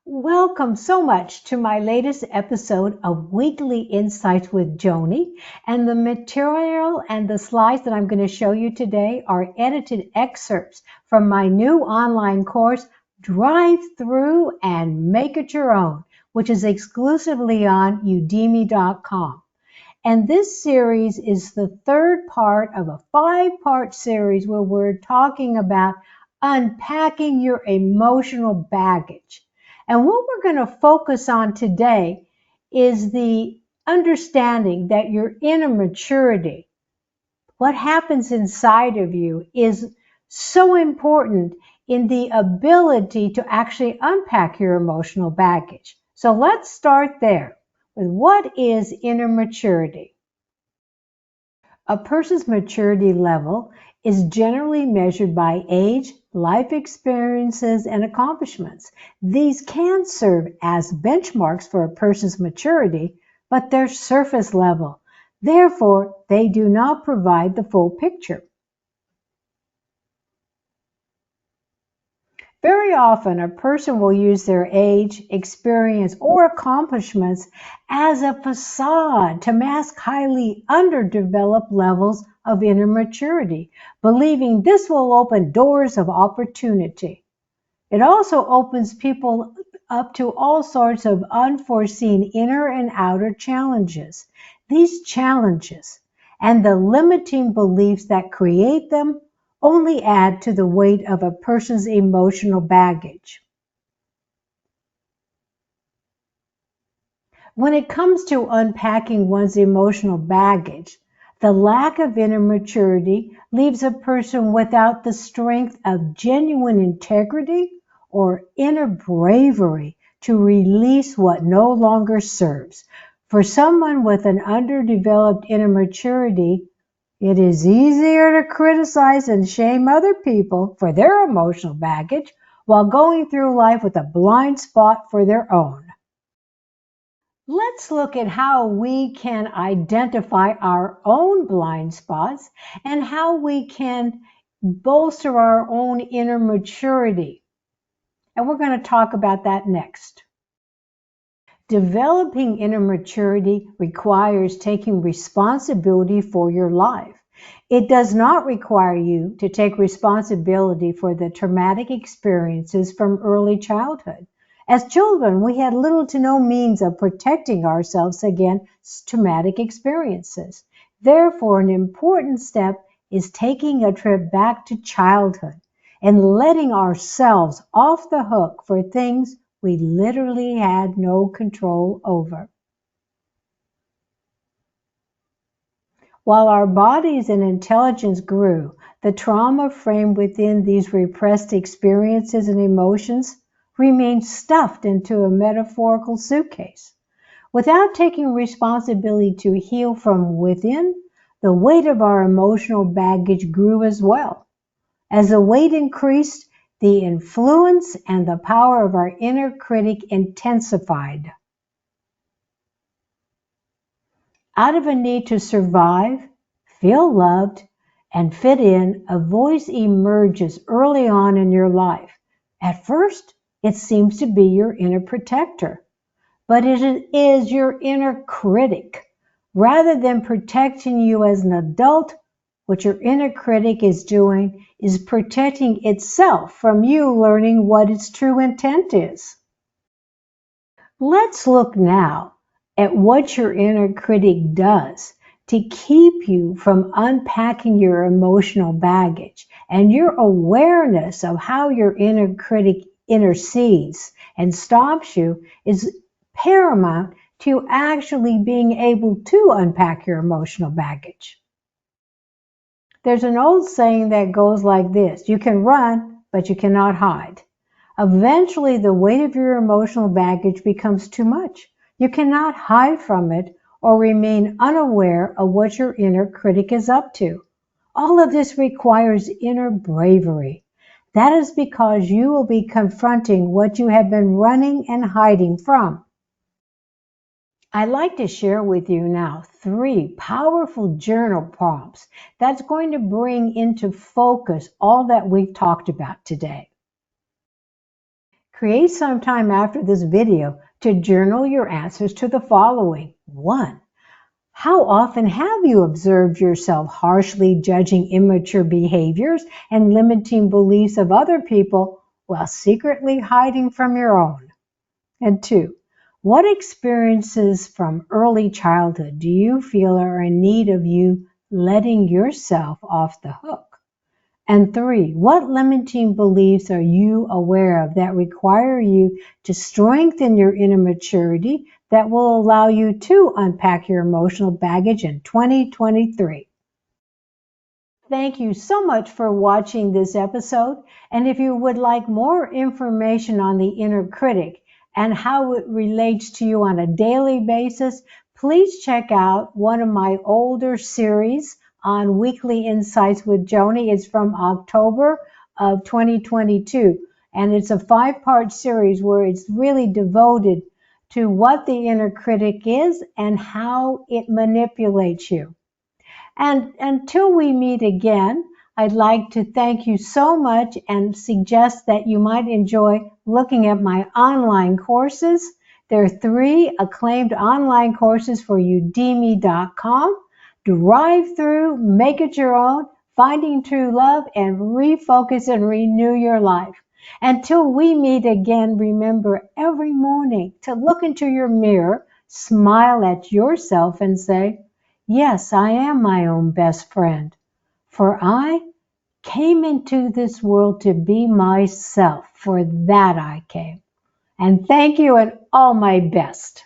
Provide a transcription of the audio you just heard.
Welcome so much to my latest episode of Weekly Insights with Joanie. And the material and the slides that I'm going to show you today are edited excerpts from my new online course, Drive Through and Make It Your Own, which is exclusively on udemy.com. And this series is the third part of a 5-part series where we're talking about unpacking your emotional baggage. And what we're going to focus on today is the understanding that your inner maturity, what happens inside of you, is so important in the ability to actually unpack your emotional baggage. So let's start there with what is inner maturity. A person's maturity level is generally measured by age, life experiences, and accomplishments. These can serve as benchmarks for a person's maturity, but they're surface level. Therefore, they do not provide the full picture. Very often, a person will use their age, experience, or accomplishments as a facade to mask highly underdeveloped levels of inner maturity, believing this will open doors of opportunity. It also opens people up to all sorts of unforeseen inner and outer challenges. These challenges and the limiting beliefs that create them only add to the weight of a person's emotional baggage. When it comes to unpacking one's emotional baggage, the lack of inner maturity leaves a person without the strength of genuine integrity or inner bravery to release what no longer serves. For someone with an underdeveloped inner maturity, it is easier to criticize and shame other people for their emotional baggage while going through life with a blind spot for their own. Let's look at how we can identify our own blind spots and how we can bolster our own inner maturity. And we're going to talk about that next. Developing inner maturity requires taking responsibility for your life. It does not require you to take responsibility for the traumatic experiences from early childhood. As children, we had little to no means of protecting ourselves against traumatic experiences. Therefore, an important step is taking a trip back to childhood and letting ourselves off the hook for things we literally had no control over. While our bodies and intelligence grew, the trauma framed within these repressed experiences and emotions remained stuffed into a metaphorical suitcase. Without taking responsibility to heal from within, the weight of our emotional baggage grew as well. As the weight increased, the influence and the power of our inner critic intensified. Out of a need to survive, feel loved, and fit in, a voice emerges early on in your life. At first, it seems to be your inner protector, but it is your inner critic. Rather than protecting you as an adult, what your inner critic is doing is protecting itself from you learning what its true intent is. Let's look now at what your inner critic does to keep you from unpacking your emotional baggage. And your awareness of how your inner critic intercedes and stops you is paramount to actually being able to unpack your emotional baggage. There's an old saying that goes like this: you can run, but you cannot hide. Eventually, the weight of your emotional baggage becomes too much. You cannot hide from it or remain unaware of what your inner critic is up to. All of this requires inner bravery. That is because you will be confronting what you have been running and hiding from. I'd like to share with you now 3 powerful journal prompts that's going to bring into focus all that we've talked about today. Create some time after this video to journal your answers to the following. 1. How often have you observed yourself harshly judging immature behaviors and limiting beliefs of other people while secretly hiding from your own? And 2, what experiences from early childhood do you feel are in need of you letting yourself off the hook? And 3, what limiting beliefs are you aware of that require you to strengthen your inner maturity that will allow you to unpack your emotional baggage in 2023? Thank you so much for watching this episode. And if you would like more information on the inner critic and how it relates to you on a daily basis, please check out one of my older series on Weekly Insights with Joanie. It's from October of 2022. And it's a 5-part series where it's really devoted to what the inner critic is and how it manipulates you. And until we meet again, I'd like to thank you so much and suggest that you might enjoy looking at my online courses. There are 3 acclaimed online courses for udemy.com. Drive through, make it your own, finding true love, and refocus and renew your life. Until we meet again, remember every morning to look into your mirror, smile at yourself, and say, yes, I am my own best friend, for I came into this world to be myself. For that I came. And thank you and all my best.